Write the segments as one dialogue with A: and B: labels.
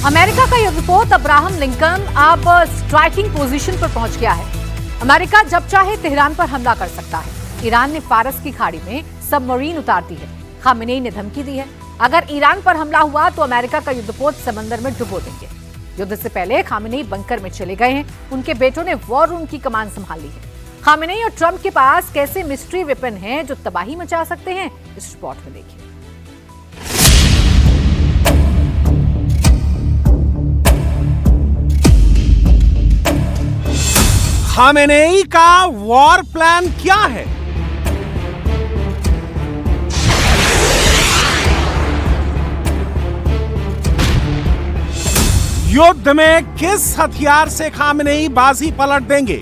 A: America का युद्धपोत Abraham Lincoln अब स्ट्राइकिंग पोजीशन पर पहुंच गया है। अमेरिका जब चाहे तेहरान पर हमला कर सकता है। ईरान ने फारस की खाड़ी में सबमरीन उतार दी है। खामेनेई ने धमकी दी है, अगर ईरान पर हमला हुआ तो अमेरिका का युद्धपोत समंदर में डुबो देंगे। युद्ध से पहले खामेनेई बंकर में चले गए हैं। उनके बेटों ने वॉर रूम की कमान संभाल ली है। खामेनेई और ट्रंप के पास कैसे मिस्ट्री वेपन हैं जो तबाही मचा सकते हैं, इस रिपोर्ट में देखिए।
B: खामेनेई का वॉर प्लान क्या है? युद्ध में किस हथियार से खामेनेई बाजी पलट देंगे?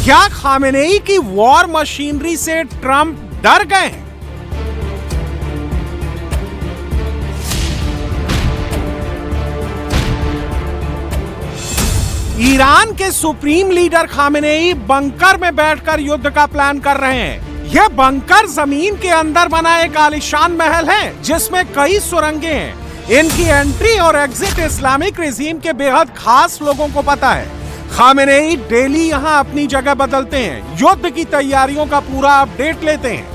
B: क्या खामेनेई की वॉर मशीनरी से ट्रंप डर गए हैं? ईरान के सुप्रीम लीडर खामेनेई बंकर में बैठकर युद्ध का प्लान कर रहे हैं। यह बंकर जमीन के अंदर बना एक आलीशान महल है जिसमें कई सुरंगें हैं। इनकी एंट्री और एग्जिट इस्लामिक रेजीम के बेहद खास लोगों को पता है। खामेनेई डेली यहां अपनी जगह बदलते हैं, युद्ध की तैयारियों का पूरा अपडेट लेते हैं।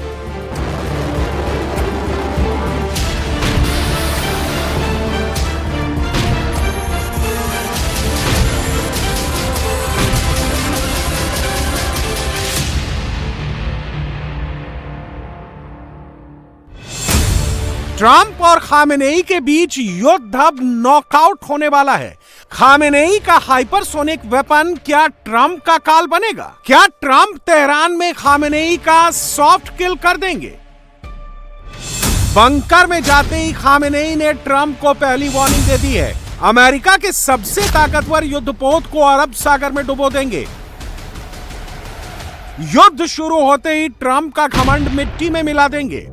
B: ट्रंप और खामेनेई के बीच युद्ध अब नॉकआउट होने वाला है। खामेनेई का हाइपरसोनिक वेपन क्या ट्रंप का काल बनेगा? क्या ट्रंप तेहरान में खामेनेई का सॉफ्ट किल कर देंगे? बंकर में जाते ही खामेनेई ने ट्रंप को पहली वार्निंग दे दी है। अमेरिका के सबसे ताकतवर युद्धपोत को अरब सागर में डुबो देंगे। युद्ध शुरू होते ही ट्रंप का घमंड मिट्टी में मिला देंगे।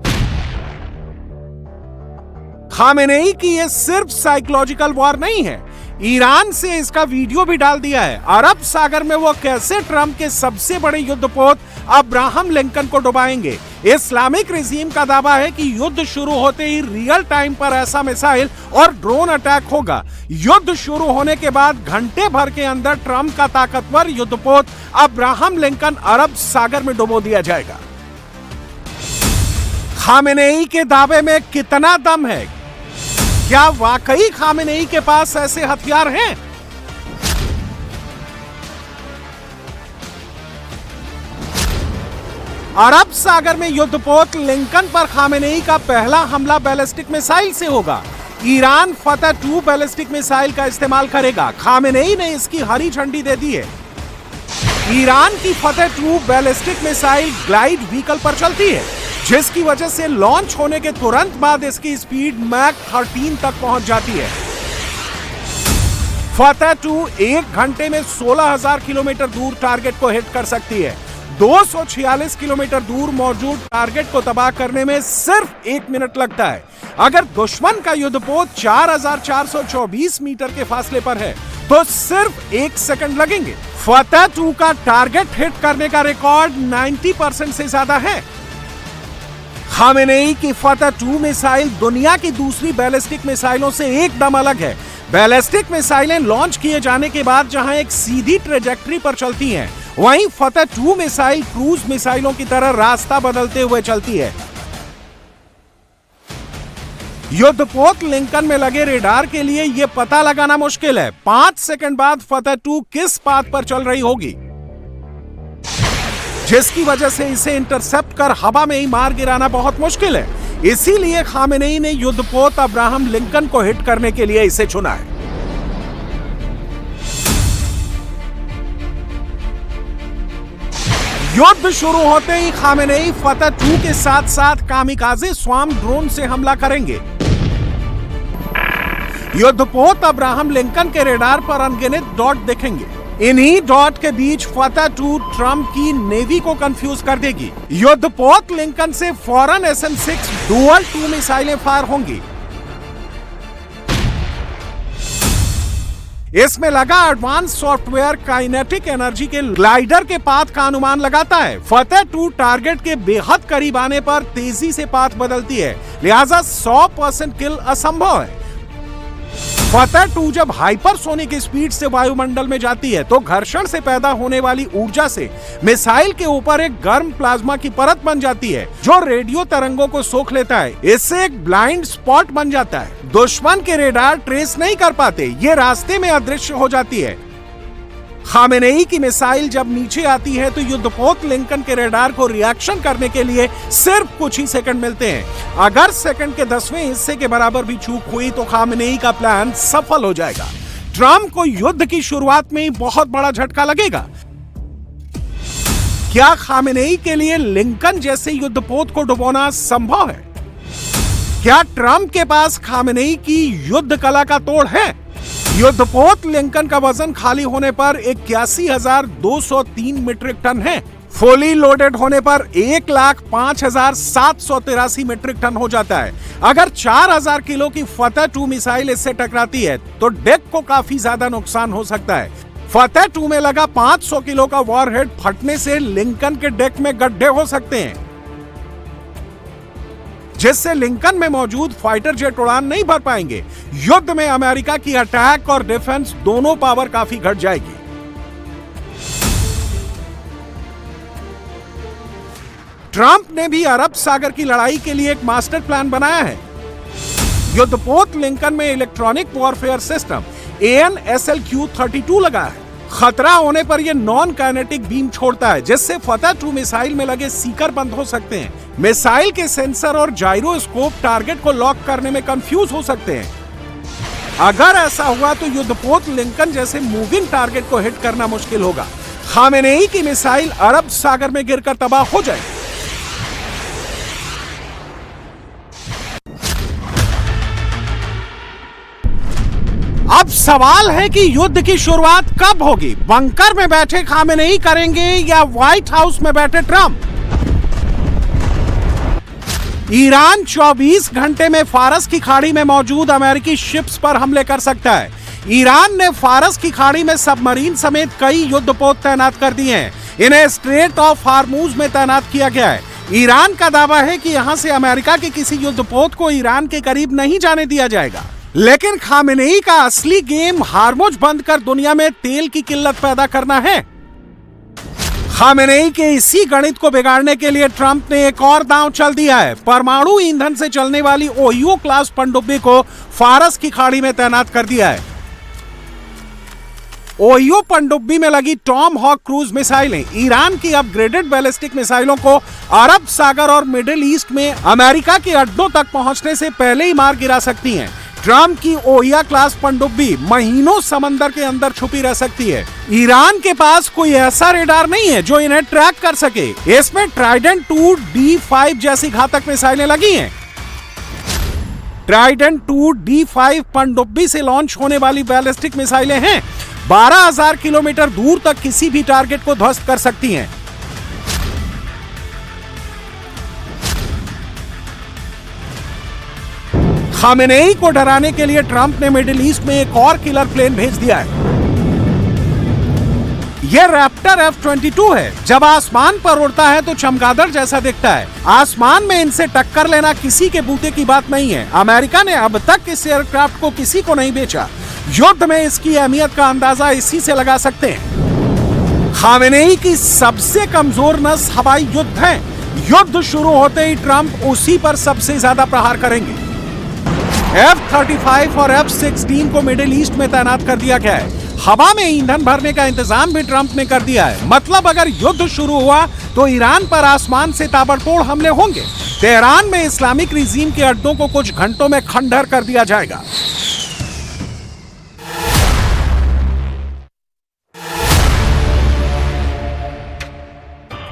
B: खामेनेई की यह सिर्फ साइकोलॉजिकल वॉर नहीं है, ईरान से इसका वीडियो भी डाल दिया है। अरब सागर में वो कैसे ट्रंप के सबसे बड़े युद्धपोत अब्राहम लिंकन को डुबाएंगे। इस्लामिक रेजीम का दावा है कि युद्ध शुरू होते ही रियल टाइम पर ऐसा मिसाइल और ड्रोन अटैक होगा। युद्ध शुरू होने के बाद घंटे भर के अंदर ट्रंप का ताकतवर युद्धपोत अब्राहम लिंकन अरब सागर में डुबो दिया जाएगा। खामेनेई के दावे में कितना दम है? क्या वाकई खामेनेई के पास ऐसे हथियार हैं? अरब सागर में युद्धपोत लिंकन पर खामेनेई का पहला हमला बैलिस्टिक मिसाइल से होगा। ईरान फतह 2 बैलिस्टिक मिसाइल का इस्तेमाल करेगा। खामेनेई ने इसकी हरी झंडी दे दी है। ईरान की फतह 2 बैलिस्टिक मिसाइल ग्लाइड व्हीकल पर चलती है, जिसकी वजह से लॉन्च होने के तुरंत बाद इसकी स्पीड मैक 13 तक पहुंच जाती है। फतह 2 1 घंटे में 16,000 किलोमीटर दूर टारगेट को हिट कर सकती है। 246 किलोमीटर दूर मौजूद टारगेट को तबाह करने में सिर्फ 1 मिनट लगता है। अगर दुश्मन का युद्धपोत 4,424 मीटर के फासले पर है तो सिर्फ 1 सेकंड लगेंगे। फतह 2 का टारगेट हिट करने का रिकॉर्ड 90% से ज्यादा है। खामेनेई की फतह 2 मिसाइल दुनिया की दूसरी बैलिस्टिक मिसाइलों से एकदम अलग है। बैलिस्टिक मिसाइलें लॉन्च किए जाने के बाद जहां एक सीधी ट्रेजेक्टरी पर चलती हैं, वहीं फतह 2 मिसाइल क्रूज मिसाइलों की तरह रास्ता बदलते हुए चलती है। युद्धपोत लिंकन में लगे रेडार के लिए यह पता लगाना मुश्किल है 5 सेकंड बाद फतह 2 किस पाथ पर चल रही होगी, जिसकी वजह से इसे इंटरसेप्ट कर हवा में ही मार गिराना बहुत मुश्किल है। इसीलिए खामेनेई ने युद्धपोत अब्राहम लिंकन को हिट करने के लिए इसे चुना है। युद्ध शुरू होते ही खामेनेई फतह 2 के साथ साथ कामिकाज़े स्वार्म ड्रोन से हमला करेंगे। युद्धपोत अब्राहम लिंकन के रेडार पर अनगिनत डॉट दिखेंगे। इन्हीं डॉट के बीच फतह 2 ट्रंप की नेवी को कंफ्यूज कर देगी। युद्धपोत लिंकन से फौरन SM-6 डुअल 2 मिसाइलें फायर होंगी। इसमें लगा एडवांस सॉफ्टवेयर काइनेटिक एनर्जी के ग्लाइडर के पाथ का अनुमान लगाता है। फतेह 2 टारगेट के बेहद करीब आने पर तेजी से पाथ बदलती है, लिहाजा 100% किल असंभव है। फतेह 2 जब हाइपरसोनिक स्पीड से वायुमंडल में जाती है तो घर्षण से पैदा होने वाली ऊर्जा से मिसाइल के ऊपर एक गर्म प्लाज्मा की परत बन जाती है जो रेडियो तरंगों को सोख लेता है। इससे एक ब्लाइंड स्पॉट बन जाता है। दुश्मन के रेडार ट्रेस नहीं कर पाते, ये रास्ते में अदृश्य हो जाती है। खामेनेई की मिसाइल जब नीचे आती है तो युद्धपोत लिंकन के रेडार को रिएक्शन करने के लिए सिर्फ कुछ ही सेकंड मिलते हैं। अगर सेकंड के 10वें हिस्से के बराबर भी चूक हुई तो खामेनेई का प्लान सफल हो जाएगा। ट्रंप को युद्ध की शुरुआत में ही बहुत बड़ा झटका लगेगा। क्या खामेनेई के लिए लिंकन जैसे युद्धपोत को डुबोना संभव है? क्या ट्रंप के पास खामेनेई की युद्ध कला का तोड़ है? युद्धपोत लिंकन का वजन खाली होने पर 81,203 मीट्रिक टन है। फुली लोडेड होने पर 1,05,783 मीट्रिक टन हो जाता है। अगर 4,000 किलो की फतेह 2 मिसाइल इससे टकराती है तो डेक को काफी ज्यादा नुकसान हो सकता है। फतेह 2 में लगा 500 किलो का वॉरहेड फटने से लिंकन के डेक में गड्ढे हो सकते हैं, जिससे लिंकन में मौजूद फाइटर जेट उड़ान नहीं भर पाएंगे। युद्ध में अमेरिका की अटैक और डिफेंस दोनों पावर काफी घट जाएगी। ट्रंप ने भी अरब सागर की लड़ाई के लिए एक मास्टर प्लान बनाया है। युद्धपोत लिंकन में इलेक्ट्रॉनिक वॉरफेयर सिस्टम AN/SLQ-32 लगा है। खतरा होने पर यह नॉन काइनेटिक बीम छोड़ता है, जिससे फतेह 2 मिसाइल में लगे सीकर बंद हो सकते हैं। मिसाइल के सेंसर और जायरोस्कोप टारगेट को लॉक करने में कंफ्यूज हो सकते हैं। अगर ऐसा हुआ तो युद्धपोत लिंकन जैसे मूविंग टारगेट को हिट करना मुश्किल होगा। खामेनेई की मिसाइल अरब सागर में गिरकर तबाह हो जाएगी। अब सवाल है कि युद्ध की शुरुआत कब होगी? बंकर में बैठे खामेनेई करेंगे या व्हाइट हाउस में बैठे ट्रंप? ईरान 24 घंटे में फारस की खाड़ी में मौजूद अमेरिकी शिप्स पर हमले कर सकता है। ईरान ने फारस की खाड़ी में सबमरीन समेत कई युद्धपोत तैनात कर दिए हैं। इन्हें स्ट्रेट ऑफ हार्मूज में तैनात किया गया है। ईरान का दावा है कि यहां से अमेरिका के किसी युद्धपोत को ईरान के करीब नहीं जाने दिया जाएगा। लेकिन खामेनेई का असली गेम हार्मुज बंद कर दुनिया में तेल की किल्लत पैदा करना है। खामेनेई के इसी गणित को बिगाड़ने के लिए ट्रंप ने एक और दांव चल दिया है। परमाणु ईंधन से चलने वाली ओहियो क्लास पनडुब्बी को फारस की खाड़ी में तैनात कर दिया है। ओहियो पनडुब्बी में लगी टॉम हॉक क्रूज मिसाइलें ईरान की अपग्रेडेड बैलिस्टिक मिसाइलों को अरब सागर और मिडिल ईस्ट में अमेरिका के अड्डों तक पहुंचने से पहले ही मार गिरा सकती हैं। ट्रंप की ओहियो क्लास पनडुब्बी महीनों समंदर के अंदर छुपी रह सकती है। ईरान के पास कोई ऐसा रेडार नहीं है जो इन्हें ट्रैक कर सके। इसमें ट्राइडेंट 2D5 जैसी घातक मिसाइलें लगी हैं। ट्राइडेंट 2D5 पनडुब्बी से लॉन्च होने वाली बैलिस्टिक मिसाइलें हैं। 12,000 किलोमीटर दूर तक किसी भी टारगेट को ध्वस्त कर सकती हैं। खामेनेई को डराने के लिए ट्रंप ने मिडिल ईस्ट में एक और किलर प्लेन भेज दिया है। यह रैप्टर F-22 है। जब आसमान पर उड़ता है तो चमगादड़ जैसा दिखता है। आसमान में इनसे टक्कर लेना किसी के बूते की बात नहीं है। अमेरिका ने अब तक इस एयरक्राफ्ट को किसी को नहीं बेचा। युद्ध में इसकी अहमियत का अंदाजा इसी से लगा सकते हैं। खामेनेई की सबसे कमजोर नस हवाई युद्ध है। युद्ध शुरू होते ही ट्रंप उसी पर सबसे ज्यादा प्रहार करेंगे। F-35 और F-16 को मिडिल ईस्ट में तैनात कर दिया गया है। हवा में ईंधन भरने का इंतजाम भी ट्रंप ने कर दिया है। मतलब अगर युद्ध शुरू हुआ तो ईरान पर आसमान से ताबड़तोड़ हमले होंगे। तेहरान में इस्लामिक रिजीम के अड्डों को कुछ घंटों में खंडहर कर दिया जाएगा।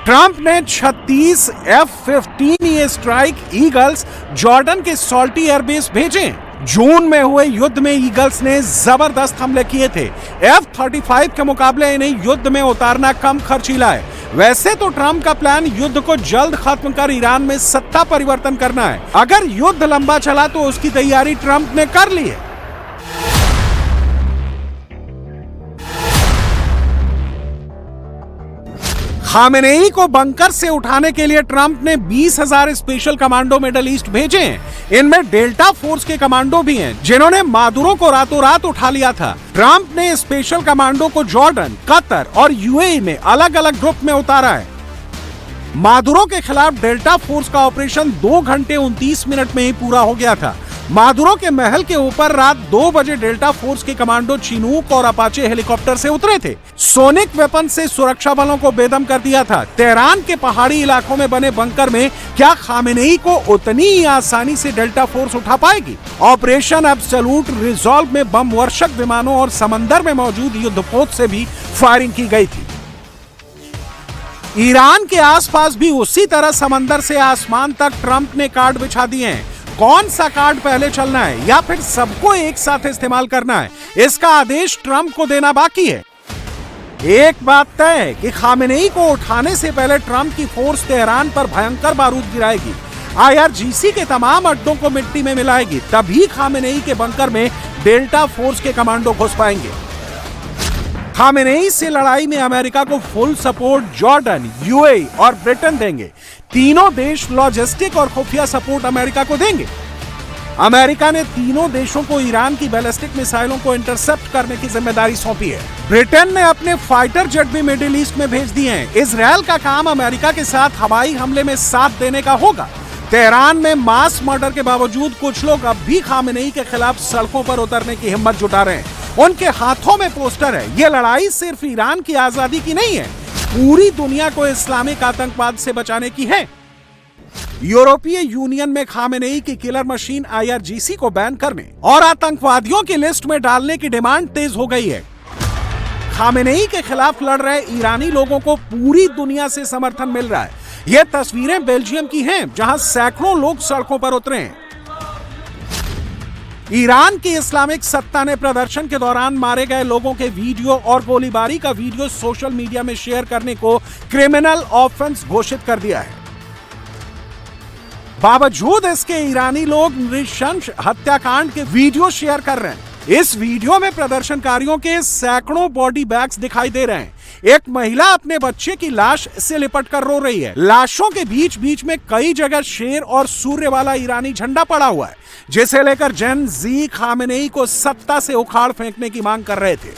B: ट्रंप ने 36 F-15E स्ट्राइक ईगल्स जॉर्डन के सॉल्टी एयरबेस भेजे। जून में हुए युद्ध में ईगल्स ने जबरदस्त हमले किए थे। F-35 के मुकाबले इन्हें युद्ध में उतारना कम खर्चीला है। वैसे तो ट्रंप का प्लान युद्ध को जल्द खत्म कर ईरान में सत्ता परिवर्तन करना है। अगर युद्ध लंबा चला तो उसकी तैयारी ट्रंप ने कर ली है। खामेनेई को बंकर से उठाने के लिए ट्रंप ने 20,000 स्पेशल कमांडो मिडल ईस्ट भेजे हैं। इनमें डेल्टा फोर्स के कमांडो भी हैं, जिन्होंने मादुरो को रातों रात उठा लिया था। ट्रंप ने स्पेशल कमांडो को जॉर्डन, कतर और यूएई में अलग अलग ग्रुप में उतारा है। मादुरो के खिलाफ डेल्टा फोर्स का ऑपरेशन 2 घंटे 29 मिनट में ही पूरा हो गया था। मादुरो के महल के ऊपर रात 2 बजे डेल्टा फोर्स के कमांडो चिनूक और अपाचे हेलीकॉप्टर से उतरे थे। सोनिक वेपन से सुरक्षा बलों को बेदम कर दिया था। तेहरान के पहाड़ी इलाकों में बने बंकर में क्या खामेनेई को उतनी ही आसानी से डेल्टा फोर्स उठा पाएगी? ऑपरेशन एब्सोल्यूट रिजॉल्व में बम वर्षक विमानों और समंदर में मौजूद युद्धपोत से भी फायरिंग की गई थी। ईरान के आसपास भी उसी तरह समंदर से आसमान तक ट्रंप ने कार्ड बिछा दिए हैं। कौन सा कार्ड पहले चलना है या फिर सबको एक साथ इस्तेमाल करना है, इसका आदेश ट्रंप को देना बाकी है। एक बात तय है कि खामेनेई को उठाने से पहले ट्रंप की फोर्स तेहरान पर भयंकर बारूद गिराएगी, IRGC के तमाम अड्डों को मिट्टी में मिलाएगी, तभी खामेनेई के बंकर में डेल्टा फोर्स के कमांडो घुस पाएंगे। खामेनेई से लड़ाई में अमेरिका को फुल सपोर्ट जॉर्डन, यूएई और ब्रिटेन देंगे। तीनों देश लॉजिस्टिक और खुफिया सपोर्ट अमेरिका को देंगे। अमेरिका ने तीनों देशों को ईरान की बैलिस्टिक मिसाइलों को इंटरसेप्ट करने की जिम्मेदारी सौंपी है। ब्रिटेन ने अपने फाइटर जेट भी मिडिल ईस्ट में भेज दिए हैं। इजरायल का काम अमेरिका के साथ हवाई हमले में साथ देने का होगा। तेहरान में मास मर्डर के बावजूद कुछ लोग अब भी खामेनेई के खिलाफ सड़कों पर उतरने की हिम्मत जुटा रहे हैं। उनके हाथों में पोस्टर है। यह लड़ाई सिर्फ ईरान की आजादी की नहीं है, पूरी दुनिया को इस्लामिक आतंकवाद से बचाने की है। यूरोपीय यूनियन में खामेनेई की किलर मशीन IRGC को बैन करने और आतंकवादियों की लिस्ट में डालने की डिमांड तेज हो गई है। खामेनेई के खिलाफ लड़ रहे ईरानी लोगों को पूरी दुनिया से समर्थन मिल रहा है। ये तस्वीरें बेल्जियम की हैं, जहां सैकड़ों लोग सड़कों पर उतरे हैं। ईरान की इस्लामिक सत्ता ने प्रदर्शन के दौरान मारे गए लोगों के वीडियो और गोलीबारी का वीडियो सोशल मीडिया में शेयर करने को क्रिमिनल ऑफेंस घोषित कर दिया है। बावजूद इसके ईरानी लोग नृशंस हत्याकांड के वीडियो शेयर कर रहे हैं। इस वीडियो में प्रदर्शनकारियों के सैकड़ों बॉडी बैग्स दिखाई दे रहे हैं। एक महिला अपने बच्चे की लाश से लिपट कर रो रही है। लाशों के बीच बीच में कई जगह शेर और सूर्य वाला ईरानी झंडा पड़ा हुआ है, जिसे लेकर जेन जी खामेनेई को सत्ता से उखाड़ फेंकने की मांग कर रहे थे।